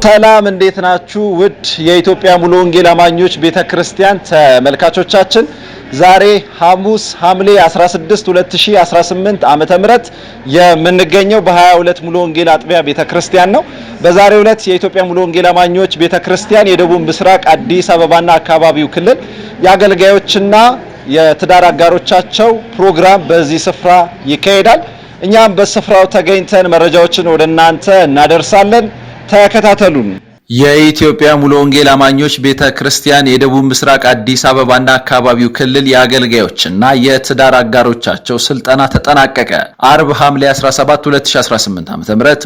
ሰላም እንዴት ናችሁ? ውድ የኢትዮጵያ ሙሉ ወንጌል አማኞች ቤተክርስቲያን ተመልካቾቻችን ዛሬ ሐሙስ ሐምሌ 16 2018 ዓመተ ምህረት የምንገኘው በ22 ሙሉ ወንጌል አጥቢያ ቤተክርስቲያን ነው። በዛሬው ዕለት የኢትዮጵያ ሙሉ ወንጌል አማኞች ቤተክርስቲያን የደቡብ ምስራቅ አዲስ አበባና አካባቢው ክልል የአገልጋዮችና የትዳር አጋሮቻቸው ፕሮግራም በዚህ ስፍራ ይካሄዳል። እኛም በስፍራው ተገኝተን መረጃዎችን ወደናንተ እናደርሳለን። ተከታተሉን። የኢትዮጵያ ሙሉ ወንጌል አማኞች ቤተክርስቲያን የደቡብ ምስራቅ አዲስ አበባና አካባቢው ክልል የአገልጋዮችና የትዳር አጋሮቻቸው ስልጠና ተጠናቀቀ። አርብ ሐምሌ 17 2018 ዓ.ም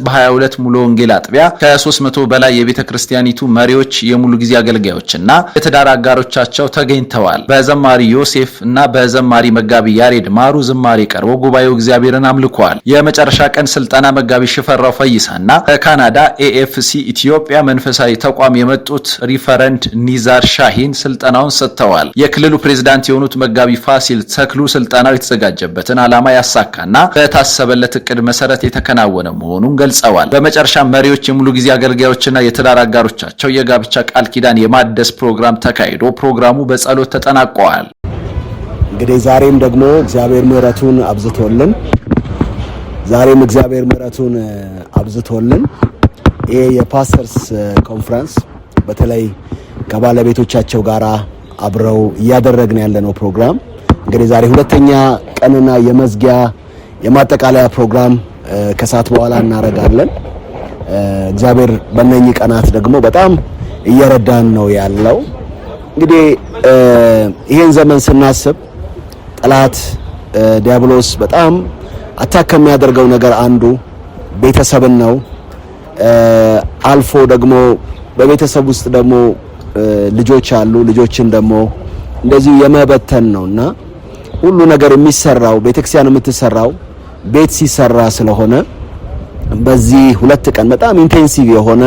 በ22 ሙሉ ወንጌል አጥቢያ ከ300 በላይ የቤተክርስቲያኒቱ መሪዎች፣ የሙሉ ጊዜ አገልጋዮችና የትዳር አጋሮቻቸው ተገኝተዋል። በዘማሪ ዮሴፍ እና በዘማሪ መጋቢ ያሬድ ማሩ ዝማሬ ቀርቦ ጉባኤው እግዚአብሔርን አምልኳል። የመጨረሻ ቀን ስልጠና መጋቢ ሽፈራው ፈይሳና ከካናዳ ኤኤፍሲ ኢትዮጵያ መንፈሳዊ ተቋም የመጡት ሪፈረንድ ኒዛር ሻሂን ስልጠናውን ሰጥተዋል። የክልሉ ፕሬዝዳንት የሆኑት መጋቢ ፋሲል ተክሉ ስልጠናው የተዘጋጀበትን ዓላማ ያሳካና በታሰበለት እቅድ መሰረት የተከናወነ መሆኑን ገልጸዋል። በመጨረሻ መሪዎች፣ የሙሉ ጊዜ አገልጋዮችና የትዳር አጋሮቻቸው የጋብቻ ቃል ኪዳን የማደስ ፕሮግራም ተካሂዶ ፕሮግራሙ በጸሎት ተጠናቋል። እንግዲህ ዛሬም ደግሞ እግዚአብሔር ምሕረቱን አብዝቶልን ይሄ የፓስተርስ ኮንፈረንስ በተለይ ከባለቤቶቻቸው ጋራ አብረው እያደረግን ያለነው ፕሮግራም እንግዲህ ዛሬ ሁለተኛ ቀንና የመዝጊያ የማጠቃለያ ፕሮግራም ከሰዓት በኋላ እናደርጋለን። እግዚአብሔር በእነኚህ ቀናት ደግሞ በጣም እየረዳን ነው ያለው። እንግዲህ ይሄን ዘመን ስናስብ ጠላት ዲያብሎስ በጣም አታክ የሚያደርገው ነገር አንዱ ቤተሰብን ነው። አልፎ ደግሞ በቤተሰብ ውስጥ ደግሞ ልጆች አሉ። ልጆችን ደግሞ እንደዚሁ የመበተን ነውና ሁሉ ነገር የሚሰራው ቤተክርስቲያን የምትሰራው ቤት ሲሰራ ስለሆነ በዚህ ሁለት ቀን በጣም ኢንቴንሲቭ የሆነ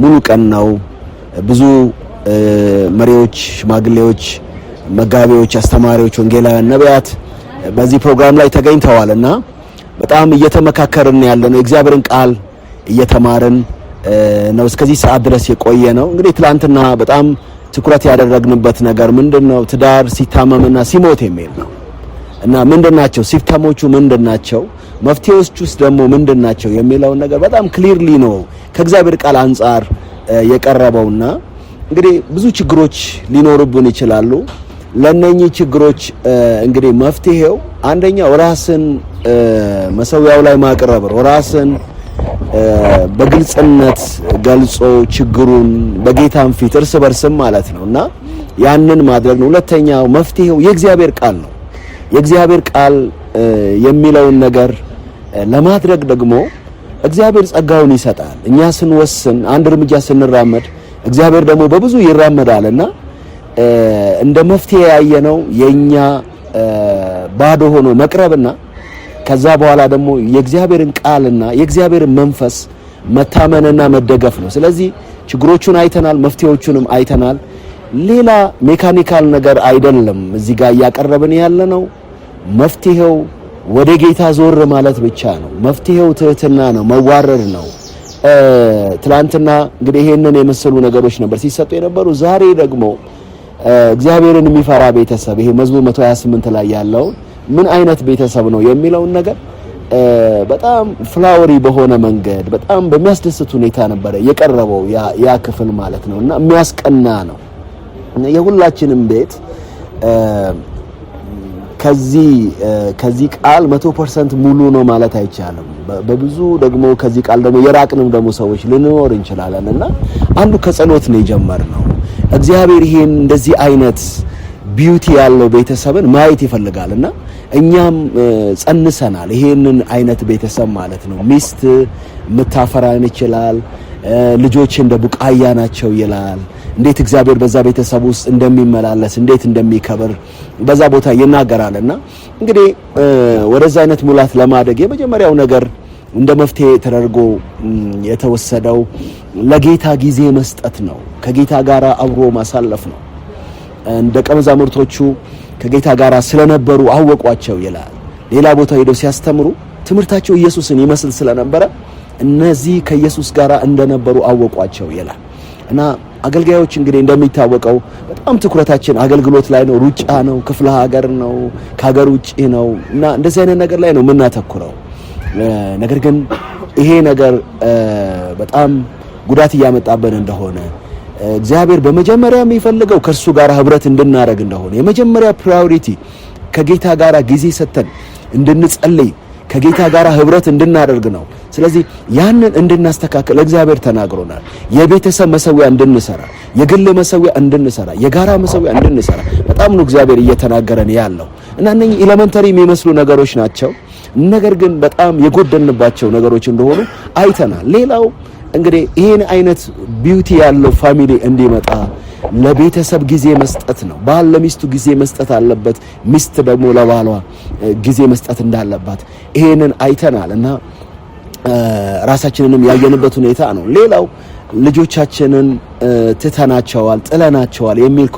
ሙሉ ቀን ነው። ብዙ መሪዎች፣ ሽማግሌዎች፣ መጋቢዎች፣ አስተማሪዎች፣ ወንጌላውያን፣ ነቢያት በዚህ ፕሮግራም ላይ ተገኝተዋልና በጣም እየተመካከርን ያለነው የእግዚአብሔርን ቃል እየተማርን ነው። እስከዚህ ሰዓት ድረስ የቆየ ነው። እንግዲህ ትላንትና በጣም ትኩረት ያደረግንበት ነገር ምንድነው? ትዳር ሲታመምና ሲሞት የሚል ነው እና ምንድናቸው ሲምፕተሞቹ፣ ምንድናቸው መፍትሄዎች ውስጥ ደግሞ ምንድናቸው የሚለውን ነገር በጣም ክሊርሊ ነው ከእግዚአብሔር ቃል አንፃር የቀረበውና እንግዲህ ብዙ ችግሮች ሊኖርብን ይችላሉ። ለነኚህ ችግሮች እንግዲህ መፍትሄው አንደኛው ራስን መሰዊያው ላይ ማቅረብ ነው። ራስን በግልጽነት ገልጾ ችግሩን በጌታም ፊት እርስ በርስም ማለት ነውና ያንን ማድረግ ነው። ሁለተኛው መፍትሄው የእግዚአብሔር ቃል ነው። የእግዚአብሔር ቃል የሚለውን ነገር ለማድረግ ደግሞ እግዚአብሔር ጸጋውን ይሰጣል። እኛ ስንወስን አንድ እርምጃ ስንራመድ እግዚአብሔር ደግሞ በብዙ ይራመዳልና እንደ መፍትሄ ያየነው የኛ ባዶ ሆኖ መቅረብና ከዛ በኋላ ደግሞ የእግዚአብሔርን ቃልና የእግዚአብሔርን መንፈስ መታመንና መደገፍ ነው። ስለዚህ ችግሮቹን አይተናል፣ መፍትሄዎቹንም አይተናል። ሌላ ሜካኒካል ነገር አይደለም እዚህ ጋር እያቀረብን ያለነው። መፍትሄው ወደ ጌታ ዞር ማለት ብቻ ነው። መፍትሄው ትህትና ነው፣ መዋረድ ነው። ትላንትና እንግዲህ ይሄንን የመሰሉ ነገሮች ነበር ሲሰጡ የነበሩ። ዛሬ ደግሞ እግዚአብሔርን የሚፈራ ቤተሰብ ይሄ መዝሙር 128 ላይ ያለው ምን አይነት ቤተሰብ ነው የሚለውን ነገር በጣም ፍላወሪ በሆነ መንገድ በጣም በሚያስደስት ሁኔታ ነበር የቀረበው ያ ክፍል ማለት ነውና የሚያስቀና ነው። የሁላችንም ቤት ከዚህ ቃል 100% ሙሉ ነው ማለት አይቻልም። በብዙ ደግሞ ከዚህ ቃል ደግሞ የራቅንም ደግሞ ሰዎች ልንኖር እንችላለንና አንዱ ከጸሎት ነው የጀመርነው። እግዚአብሔር ይሄን እንደዚህ አይነት ቢዩቲ ያለው ቤተሰብን ማየት ይፈልጋልና እኛም ጸንሰናል ይሄንን አይነት ቤተሰብ ማለት ነው። ሚስት መታፈራን ይችላል፣ ልጆች እንደ ቡቃያ ናቸው ይላል። እንዴት እግዚአብሔር በዛ ቤተሰብ ውስጥ እንደሚመላለስ እንዴት እንደሚከብር በዛ ቦታ ይናገራልና እንግዲህ ወደዛ አይነት ሙላት ለማደግ የመጀመሪያው ነገር እንደ መፍትሄ ተደርጎ የተወሰደው ለጌታ ጊዜ መስጠት ነው። ከጌታ ጋር አብሮ ማሳለፍ ነው። ደቀ መዛሙርቶቹ ከጌታ ጋር ስለነበሩ አወቋቸው ይላል። ሌላ ቦታ ሄደው ሲያስተምሩ ትምህርታቸው ኢየሱስን ይመስል ስለነበረ እነዚህ ከኢየሱስ ጋር እንደነበሩ አወቋቸው ይላል። እና አገልጋዮች እንግዲህ እንደሚታወቀው በጣም ትኩረታችን አገልግሎት ላይ ነው፣ ሩጫ ነው፣ ክፍለ ሀገር ነው፣ ከሀገር ውጪ ነው እና እንደዚህ አይነት ነገር ላይ ነው የምናተኩረው። ነገር ግን ይሄ ነገር በጣም ጉዳት እያመጣብን እንደሆነ እግዚአብሔር በመጀመሪያ የሚፈልገው ከእርሱ ጋር ህብረት እንድናረግ እንደሆነ የመጀመሪያ ፕራዮሪቲ ከጌታ ጋር ጊዜ ሰጥተን እንድንጸልይ ከጌታ ጋር ህብረት እንድናደርግ ነው። ስለዚህ ያንን እንድናስተካክል እግዚአብሔር ተናግሮናል። የቤተሰብ መሰዊያ እንድንሰራ፣ የግል መሰዊያ እንድንሰራ፣ የጋራ መሰዊያ እንድንሰራ በጣም ነው እግዚአብሔር እየተናገረን ያለው እና እነኚህ ኤሌመንተሪ የሚመስሉ ነገሮች ናቸው። ነገር ግን በጣም የጎደልንባቸው ነገሮች እንደሆኑ አይተናል። ሌላው እንግዲህ ይሄን አይነት ቢዩቲ ያለው ፋሚሊ እንዲመጣ ለቤተሰብ ጊዜ መስጠት ነው። ባል ለሚስቱ ጊዜ መስጠት አለበት፣ ሚስት ደግሞ ለባሏ ጊዜ መስጠት እንዳለባት ይሄንን አይተናል እና ራሳችንንም ያየንበት ሁኔታ ነው። ሌላው ልጆቻችንን ትተናቸዋል፣ ጥለናቸዋል የሚል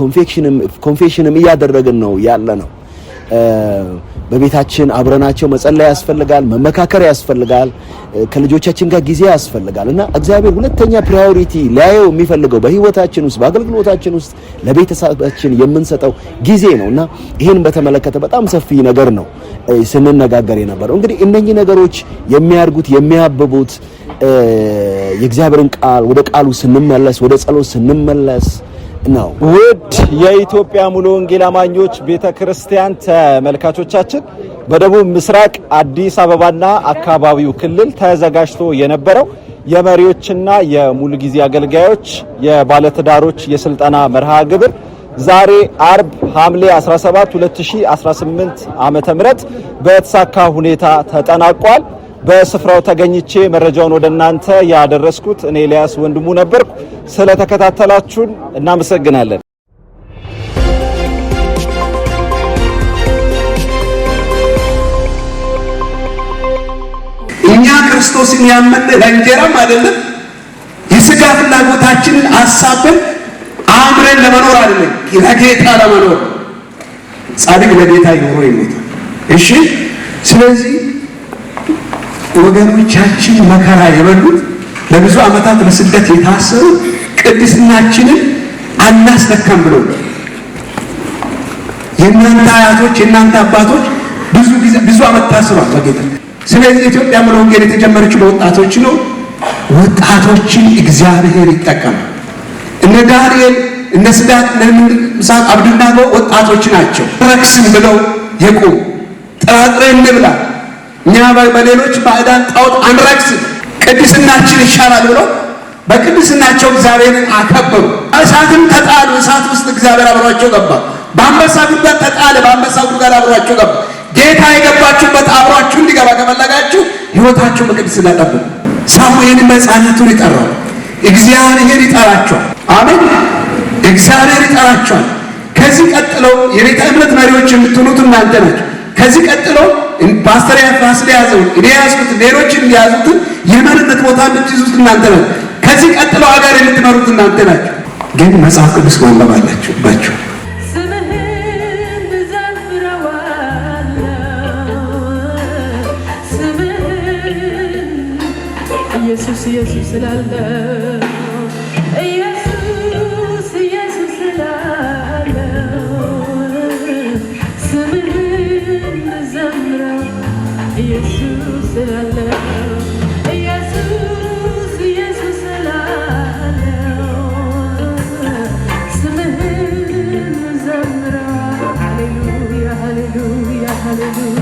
ኮንፌሽንም እያደረግን ነው ያለ ነው። በቤታችን አብረናቸው መጸለይ ያስፈልጋል፣ መመካከር ያስፈልጋል፣ ከልጆቻችን ጋር ጊዜ ያስፈልጋል እና እግዚአብሔር ሁለተኛ ፕራዮሪቲ ሊያየው የሚፈልገው በህይወታችን ውስጥ በአገልግሎታችን ውስጥ ለቤተሰባችን የምንሰጠው ጊዜ ነውና ይሄን በተመለከተ በጣም ሰፊ ነገር ነው ስንነጋገር የነበረው። እንግዲህ እነኚህ ነገሮች የሚያርጉት የሚያብቡት የእግዚአብሔርን ቃል ወደ ቃሉ ስንመለስ ወደ ጸሎት ስንመለስ ነው። ውድ የኢትዮጵያ ሙሉ ወንጌል አማኞች ቤተክርስቲያን ተመልካቾቻችን በደቡብ ምስራቅ አዲስ አበባና አካባቢው ክልል ተዘጋጅቶ የነበረው የመሪዎችና የሙሉ ጊዜ አገልጋዮች የባለትዳሮች የስልጠና መርሃ ግብር ዛሬ አርብ ሐምሌ 17 2018 ዓመተ ምህረት በተሳካ ሁኔታ ተጠናቋል። በስፍራው ተገኝቼ መረጃውን ወደናንተ ያደረስኩት እኔ ኤልያስ ወንድሙ ነበርኩ። ስለተከታተላችሁን እናመሰግናለን። እኛ ክርስቶስን ያመነ ለእንጀራም አይደለም የሥጋ ፍላጎታችንን አሳበን አምረን ለመኖር አይደለም፣ ለጌታ ለመኖር። ጻድቅ ለጌታ ይኖር ይሞታል። እሺ፣ ስለዚህ ወገኖቻችን መከራ የበሉት ለብዙ ዓመታት በስደት የታሰሩ ቅድስናችንን አናስነካም ብለው የእናንተ አያቶች የእናንተ አባቶች ብዙ ዓመት ታስሯል በጌታ። ስለዚህ ኢትዮጵያ ሙሉ ወንጌል የተጀመረችው በወጣቶች ነው። ወጣቶችን እግዚአብሔር ይጠቀማል። እነ ዳንኤል እነ ሲድራቅ ሚሳቅ አብደናጎ ወጣቶች ናቸው። ረክስም ብለው የቆሙ ጥራጥሬ እንብላ እኛ በሌሎች ባዕዳን ጣዖት አንረክስም፣ ቅድስናችን ይሻላል ብለው በቅድስናቸው እግዚአብሔርን አከበሩ። እሳትም ተጣሉ፣ እሳት ውስጥ እግዚአብሔር አብሯቸው ገባ። በአንበሳ ጉድጓድ ተጣለ፣ በአንበሳ ጉድጓድ አብሯቸው ገባ። ጌታ የገባችሁበት አብሯችሁ እንዲገባ ከፈለጋችሁ ሕይወታችሁ በቅድስና ጠብቁ። ሳሙኤል ሕፃናቱን ይጠራል፣ እግዚአብሔር ይጠራቸዋል። አሜን፣ እግዚአብሔር ይጠራቸዋል። ከዚህ ቀጥሎ የቤተ እምነት መሪዎች የምትሆኑት እናንተ ናችሁ። ከዚህ ቀጥሎ ፓስተር ያፋስል ያዘው እኔ ያዝኩት ሌሎችን ያዙትን የመሪነት ቦታ የምትይዙት እናንተ ናችሁ። ከዚህ ቀጥሎ ሀገር የምትመሩት እናንተ ናችሁ። ግን መጽሐፍ ቅዱስ ማንበብ አላችሁባችሁ። ኢየሱስ ኢየሱስ ስላለ ኢየሱስ ኢየሱስ ስላለ ስምህን ዘምረው ኢየሱስ ስላለ ኢየሱስ ኢየሱስ ስላለ ስምህን ዘምረው ሃሌሉያ ሃሌሉያ ሃሌሉያ።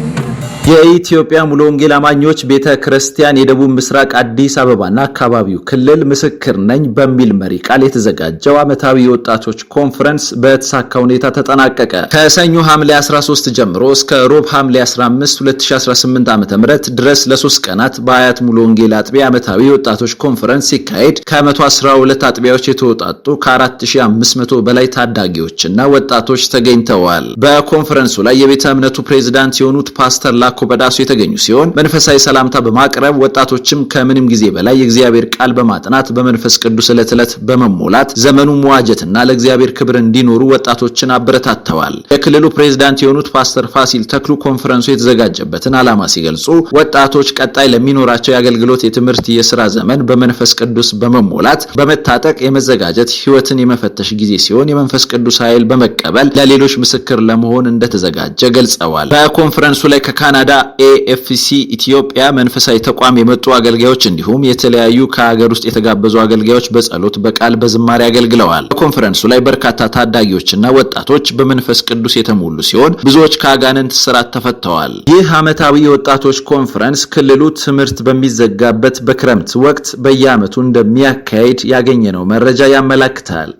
የኢትዮጵያ ሙሉ ወንጌል አማኞች ቤተክርስቲያን የደቡብ ምስራቅ አዲስ አበባና አካባቢው ክልል ምስክር ነኝ በሚል መሪ ቃል የተዘጋጀው ዓመታዊ የወጣቶች ኮንፈረንስ በተሳካ ሁኔታ ተጠናቀቀ። ከሰኞ ሐምሌ 13 ጀምሮ እስከ ሮብ ሐምሌ 15 2018 ዓ.ም ድረስ ለ3 ቀናት በአያት ሙሉ ወንጌል አጥቢያ ዓመታዊ የወጣቶች ኮንፈረንስ ሲካሄድ ከ112 አጥቢያዎች የተወጣጡ ከ4500 በላይ ታዳጊዎችና ወጣቶች ተገኝተዋል። በኮንፈረንሱ ላይ የቤተ እምነቱ ፕሬዝዳንት የሆኑት ፓስተር መላኩ በዳሱ የተገኙ ሲሆን መንፈሳዊ ሰላምታ በማቅረብ ወጣቶችም ከምንም ጊዜ በላይ የእግዚአብሔር ቃል በማጥናት በመንፈስ ቅዱስ ዕለት በመሞላት ዘመኑ መዋጀትና ለእግዚአብሔር ክብር እንዲኖሩ ወጣቶችን አበረታተዋል። የክልሉ ፕሬዝዳንት የሆኑት ፓስተር ፋሲል ተክሉ ኮንፈረንሱ የተዘጋጀበትን ዓላማ ሲገልጹ ወጣቶች ቀጣይ ለሚኖራቸው የአገልግሎት የትምህርት የሥራ ዘመን በመንፈስ ቅዱስ በመሞላት በመታጠቅ የመዘጋጀት ሕይወትን የመፈተሽ ጊዜ ሲሆን የመንፈስ ቅዱስ ኃይል በመቀበል ለሌሎች ምስክር ለመሆን እንደተዘጋጀ ገልጸዋል። በኮንፈረንሱ ላይ ከካናዳ AFC ኢትዮጵያ መንፈሳዊ ተቋም የመጡ አገልጋዮች እንዲሁም የተለያዩ ከሀገር ውስጥ የተጋበዙ አገልጋዮች በጸሎት በቃል በዝማሬ አገልግለዋል። በኮንፈረንሱ ላይ በርካታ ታዳጊዎችና ወጣቶች በመንፈስ ቅዱስ የተሞሉ ሲሆን ብዙዎች ከአጋንንት እስራት ተፈተዋል። ይህ ዓመታዊ የወጣቶች ኮንፈረንስ ክልሉ ትምህርት በሚዘጋበት በክረምት ወቅት በየዓመቱ እንደሚያካሂድ ያገኘነው መረጃ ያመለክታል።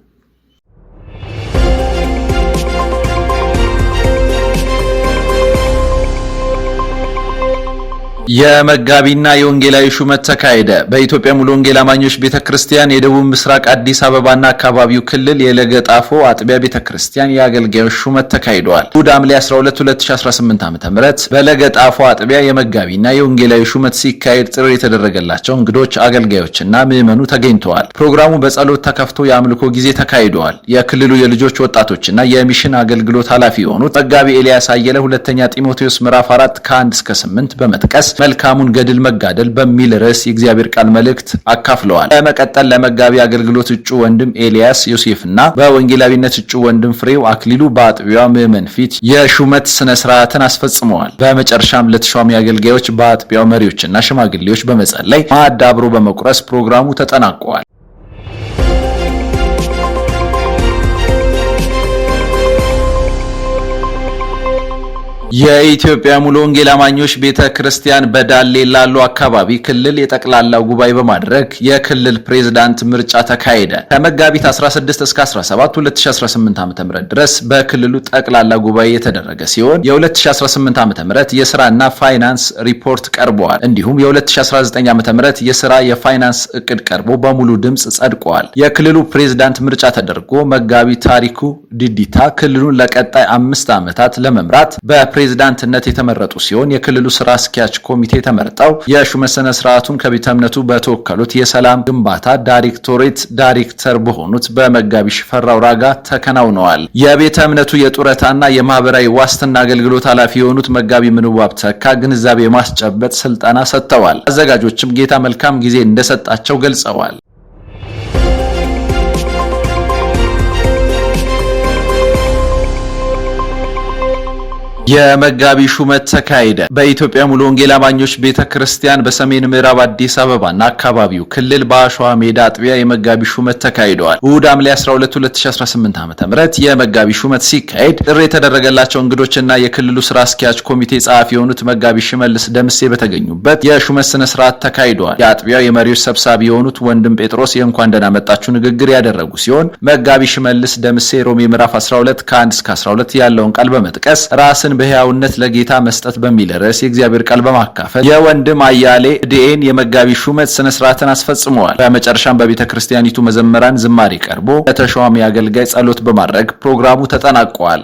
የመጋቢና የወንጌላዊ ሹመት ተካሄደ። በኢትዮጵያ ሙሉ ወንጌል አማኞች ቤተክርስቲያን የደቡብ ምስራቅ አዲስ አበባና አካባቢው ክልል የለገጣፎ አጥቢያ ቤተክርስቲያን የአገልጋዮች ሹመት ተካሂዷል። እሁድ ሐምሌ 12 2018 ዓ.ም በለገጣፎ አጥቢያ የመጋቢና የወንጌላዊ ሹመት ሲካሄድ ጥሪ የተደረገላቸው እንግዶች አገልጋዮችና ምዕመኑ ተገኝተዋል። ፕሮግራሙ በጸሎት ተከፍቶ የአምልኮ ጊዜ ተካሂዷል። የክልሉ የልጆች ወጣቶችና የሚሽን አገልግሎት ኃላፊ የሆኑት መጋቢ ኤልያስ አየለ ሁለተኛ ጢሞቴዎስ ምዕራፍ 4 ከ1-8 በመጥቀስ መልካሙን ገድል መጋደል በሚል ርዕስ የእግዚአብሔር ቃል መልእክት አካፍለዋል። በመቀጠል ለመጋቢ አገልግሎት እጩ ወንድም ኤልያስ ዮሴፍና በወንጌላዊነት እጩ ወንድም ፍሬው አክሊሉ በአጥቢያው ምዕመን ፊት የሹመት ስነ ስርዓትን አስፈጽመዋል። በመጨረሻም ለተሿሚ አገልጋዮች በአጥቢያው መሪዎችና ሽማግሌዎች በመጸለይ ማዕድ አብሮ በመቁረስ ፕሮግራሙ ተጠናቋል። የኢትዮጵያ ሙሉ ወንጌል አማኞች ቤተክርስቲያን በዳሌ ላሉ አካባቢ ክልል የጠቅላላው ጉባኤ በማድረግ የክልል ፕሬዝዳንት ምርጫ ተካሄደ። ከመጋቢት 16 እስከ 17 2018 ዓ.ም ድረስ በክልሉ ጠቅላላ ጉባኤ የተደረገ ሲሆን የ2018 ዓ.ም የሥራና ፋይናንስ ሪፖርት ቀርቧል። እንዲሁም የ2019 ዓ.ም የሥራ የፋይናንስ እቅድ ቀርቦ በሙሉ ድምጽ ጸድቋል። የክልሉ ፕሬዝዳንት ምርጫ ተደርጎ መጋቢ ታሪኩ ዲዲታ ክልሉን ለቀጣይ 5 ዓመታት ለመምራት ፕሬዝዳንትነት የተመረጡ ሲሆን የክልሉ ስራ አስኪያጅ ኮሚቴ ተመርጠው የሹመት ስነ ስርዓቱን ከቤተ እምነቱ በተወከሉት የሰላም ግንባታ ዳይሬክቶሬት ዳይሬክተር በሆኑት በመጋቢ ሽፈራው ራጋ ተከናውነዋል። የቤተ እምነቱ የጡረታና የማህበራዊ ዋስትና አገልግሎት ኃላፊ የሆኑት መጋቢ ምንዋብ ተካ ግንዛቤ የማስጨበጥ ስልጠና ሰጥተዋል። አዘጋጆችም ጌታ መልካም ጊዜ እንደሰጣቸው ገልጸዋል። የመጋቢ ሹመት ተካሄደ። በኢትዮጵያ ሙሉ ወንጌል አማኞች ቤተክርስቲያን በሰሜን ምዕራብ አዲስ አበባና አካባቢው ክልል በአሸዋ ሜዳ አጥቢያ የመጋቢ ሹመት ተካሂደዋል። እሁድ ሐምሌ 12 2018 ዓ.ም የመጋቢ ሹመት ሲካሄድ ጥሪ የተደረገላቸው እንግዶችና የክልሉ ስራ አስኪያጅ ኮሚቴ ጸሐፊ የሆኑት መጋቢ ሽመልስ ደምሴ በተገኙበት የሹመት ስነ ስርዓት ተካሂደዋል። የአጥቢያው የመሪዎች ሰብሳቢ የሆኑት ወንድም ጴጥሮስ የእንኳን ደህና መጣችሁ ንግግር ያደረጉ ሲሆን መጋቢ ሽመልስ ደምሴ ሮሜ ምዕራፍ 12 ከ1-12 ያለውን ቃል በመጥቀስ ራስን በሕያውነት ለጌታ መስጠት በሚል ርዕስ የእግዚአብሔር ቃል በማካፈል የወንድም አያሌ ዲኤን የመጋቢ ሹመት ስነ ስርዓትን አስፈጽመዋል። በመጨረሻም በቤተክርስቲያኒቱ መዘምራን ዝማሬ ቀርቦ ለተሿሚ አገልጋይ ጸሎት በማድረግ ፕሮግራሙ ተጠናቋል።